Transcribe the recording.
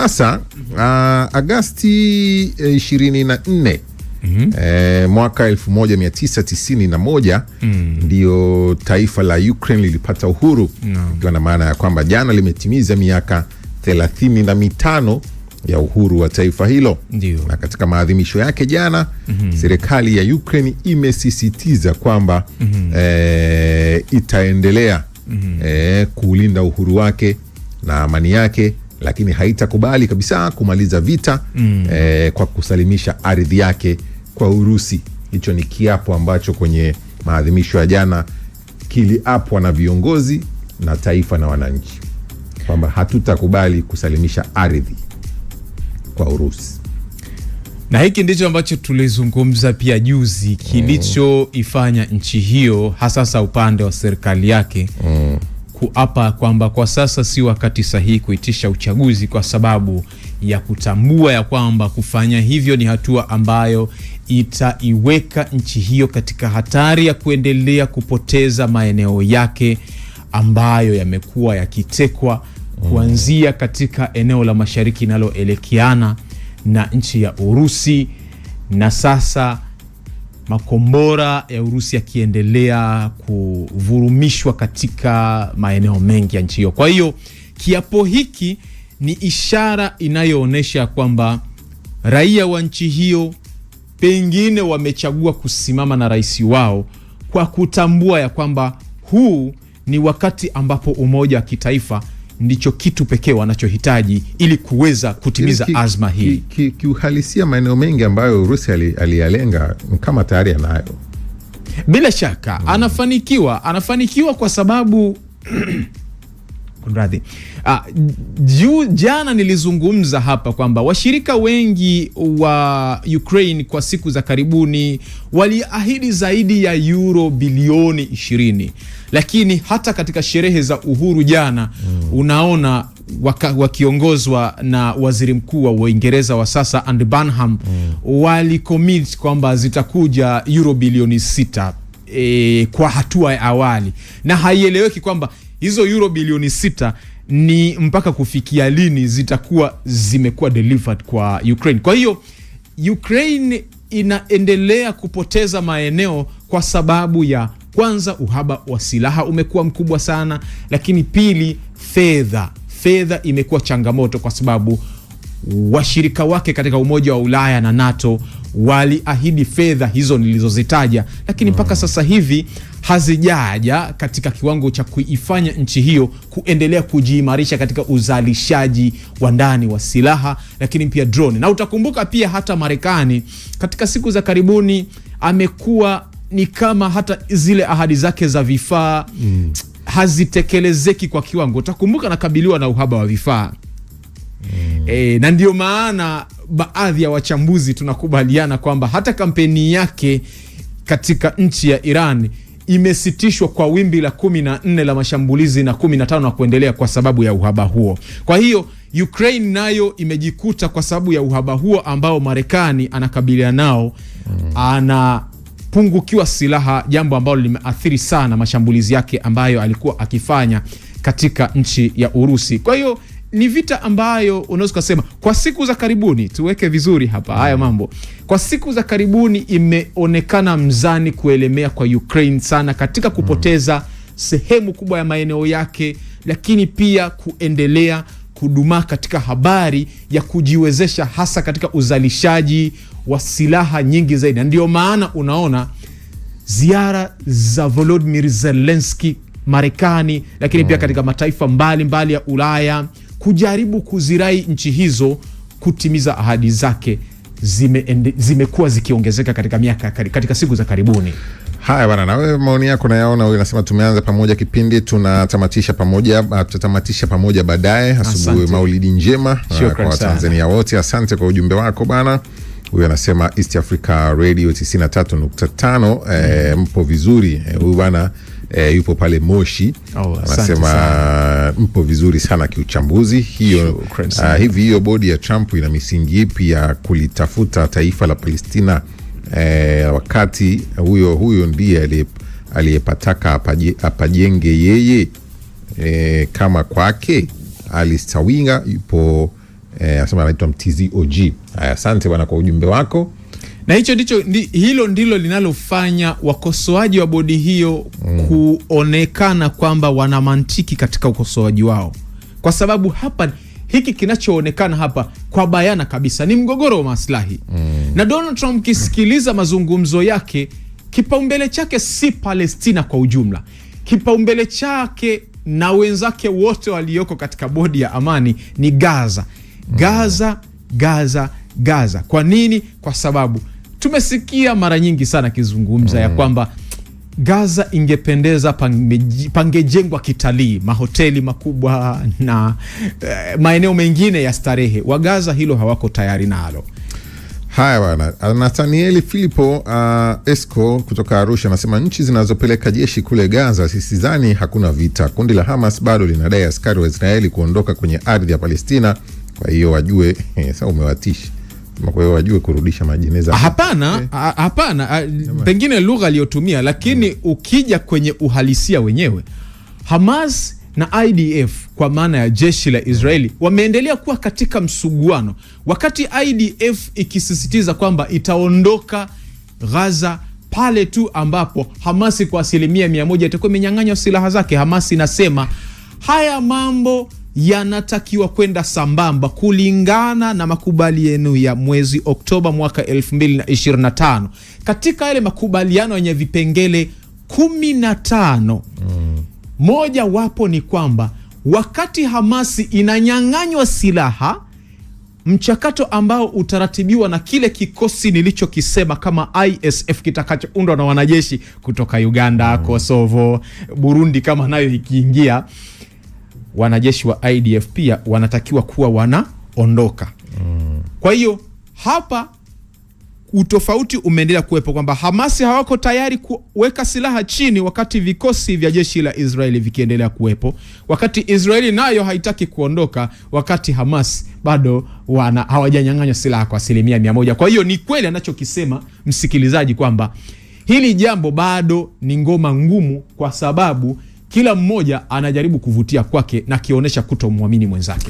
Sasa Agasti 24 mwaka 1991 ndio taifa la Ukraine lilipata uhuru, ikiwa na maana ya kwamba jana limetimiza miaka 35 ya uhuru wa taifa hilo. Ndiyo. Na katika maadhimisho yake jana serikali ya Ukraine imesisitiza kwamba itaendelea kuulinda uhuru wake na amani yake, lakini haitakubali kabisa kumaliza vita kwa kusalimisha ardhi yake kwa Urusi. Hicho ni kiapo ambacho kwenye maadhimisho ya jana kiliapwa na viongozi na taifa na wananchi, kwamba hatutakubali kusalimisha ardhi kwa Urusi. Na hiki ndicho ambacho tulizungumza pia juzi, kilichoifanya nchi hiyo hasa upande wa serikali yake kuapa kwamba kwa sasa si wakati sahihi kuitisha uchaguzi, kwa sababu ya kutambua ya kwamba kufanya hivyo ni hatua ambayo itaiweka nchi hiyo katika hatari ya kuendelea kupoteza maeneo yake ambayo yamekuwa yakitekwa kuanzia katika eneo la mashariki linaloelekeana na nchi ya Urusi, na sasa makombora ya Urusi yakiendelea kuvurumishwa katika maeneo mengi ya nchi hiyo. Kwa hiyo kiapo hiki ni ishara inayoonyesha kwamba raia wa nchi hiyo pengine wamechagua kusimama na rais wao kwa kutambua ya kwamba huu ni wakati ambapo umoja wa kitaifa ndicho kitu pekee wanachohitaji ili kuweza kutimiza azma hii. Kiuhalisia maeneo mengi ambayo Urusi aliyalenga kama tayari anayo. Bila shaka anafanikiwa kwa sababu jana nilizungumza hapa kwamba washirika wengi wa Ukraine kwa siku za karibuni waliahidi zaidi ya euro bilioni 20, lakini hata katika sherehe za uhuru jana unaona wakiongozwa na waziri mkuu wa Uingereza wa sasa Andy Burnham walicommit kwamba zitakuja euro bilioni 6 kwa hatua ya awali, na haieleweki kwamba hizo euro bilioni 6 ni mpaka kufikia lini zitakuwa zimekuwa delivered kwa Ukraine. Kwa hiyo Ukraine inaendelea kupoteza maeneo kwa sababu ya kwanza uhaba wa silaha umekuwa mkubwa sana, lakini pili fedha imekuwa changamoto kwa sababu washirika wake katika Umoja wa Ulaya na NATO waliahidi fedha hizo nilizozitaja, lakini mpaka sasa hivi hazijaja katika kiwango cha kuifanya nchi hiyo kuendelea kujiimarisha katika uzalishaji wa ndani wa silaha, lakini pia drone. Na utakumbuka pia hata Marekani katika siku za karibuni amekuwa ni kama hata zile ahadi zake za vifaa hazitekelezeki kwa kiwango. Utakumbuka nakabiliwa na uhaba wa vifaa. Na ndio maana baadhi ya wachambuzi tunakubaliana kwamba hata kampeni yake katika nchi ya Iran imesitishwa kwa wimbi la 14 la mashambulizi na 15 na kuendelea kwa sababu ya uhaba huo. Kwa hiyo Ukraine nayo imejikuta kwa sababu ya uhaba huo ambao Marekani anakabiliana nao, anapungukiwa silaha, jambo ambalo limeathiri sana mashambulizi yake ambayo alikuwa akifanya katika nchi ya Urusi. Kwa hiyo ni vita ambayo unaweza kusema kwa siku za karibuni, tuweke vizuri hapa haya mambo, kwa siku za karibuni imeonekana mzani kuelemea kwa Ukraine sana katika kupoteza sehemu kubwa ya maeneo yake, lakini pia kuendelea kudumaa katika habari ya kujiwezesha hasa katika uzalishaji wa silaha nyingi zaidi. Ndio maana unaona ziara za Volodymyr Zelensky Marekani, lakini pia katika mataifa mbali ya Ulaya kujaribu kuzirai nchi hizo kutimiza ahadi zake zimekuwa zikiongezeka katika siku za karibuni. Haya bwana, na wewe maoni yako nayaona. Wewe unasema tumeanza pamoja kipindi, tutamatisha pamoja baadaye. Asubuhi Maulidi njema kwa Tanzania wote. Asante kwa ujumbe wako bana. Huyu anasema East Africa Radio 93.5 mpo vizuri. Huyu bana yupo pale Moshi. Anasema mpo vizuri sana kiuchambuzi. Hiyo bodi ya Trump ina misingi ipi ya kulitafuta taifa la Palestina wakati huyo ndiye aliyepataka apajenge yeye? Kama kwake Alistair Winger yupo Anasema anaitwa MTZOG. Asante bwana kwa ujumbe wako. Na hilo ndilo linalofanya wakosoaji wa bodi hiyo kuonekana kwamba wana mantiki katika ukosoaji wao, kwa sababu hapa hiki kinachoonekana hapa kwa bayana kabisa ni mgogoro wa maslahi. Na Donald Trump, kisikiliza mazungumzo yake, kipaumbele chake si Palestina kwa ujumla. Kipaumbele chake na wenzake wote walioko katika bodi ya amani ni Gaza. Gaza, Gaza, Gaza. Kwa nini? Kwa sababu tumesikia mara nyingi sana kizungumza ya kwamba Gaza ingependeza pangejengwa kitalii, mahoteli makubwa na maeneo mengine ya starehe. Wa Gaza hilo hawako tayari nalo. Haya bwana, Nathaniel Filipo Esco kutoka Arusha anasema nchi zinazopeleka jeshi kule Gaza sisizani hakuna vita. Kundi la Hamas bado linadai askari wa Israeli kuondoka kwenye ardhi ya Palestina, kwa hiyo wajue sasa umewatisha. Kwa hiyo wajue kurudisha majeneza. Hapana, pengine lugha aliyotumia, lakini ukija kwenye uhalisia wenyewe, Hamas na IDF kwa maana ya jeshi la Israeli wameendelea kuwa katika msuguano, wakati IDF ikisisitiza kwamba itaondoka Gaza pale tu ambapo Hamasi kwa 100% itakuwa imenyang'anywa silaha zake. Hamasi inasema haya mambo yanatakiwa kwenda sambamba kulingana na makubaliano ya mwezi Oktoba mwaka 2025. Katika yale makubaliano yenye vipengele 15, moja wapo ni kwamba wakati Hamasi inanyang'anywa silaha, mchakato ambao utaratibiwa na kile kikosi nilichokisema kama ISF kitakachoundwa na wanajeshi kutoka Uganda, Kosovo, Burundi kama nayo ikiingia, wanajeshi wa IDF pia wanatakiwa kuwa wanaondoka. Kwa hiyo hapa utofauti umeendelea kuwepo kwamba Hamasi hawako tayari kuweka silaha chini wakati vikosi vya jeshi la Israeli vikiendelea kuwepo, wakati Israeli nayo haitaki kuondoka wakati Hamas bado hawajanyang'anywa silaha kwa 100%. Kwa hiyo ni kweli anachokisema msikilizaji kwamba hili jambo bado ni ngoma ngumu, kwa sababu kila mmoja anajaribu kuvutia kwake na kionyesha kutomwamini mwenzake.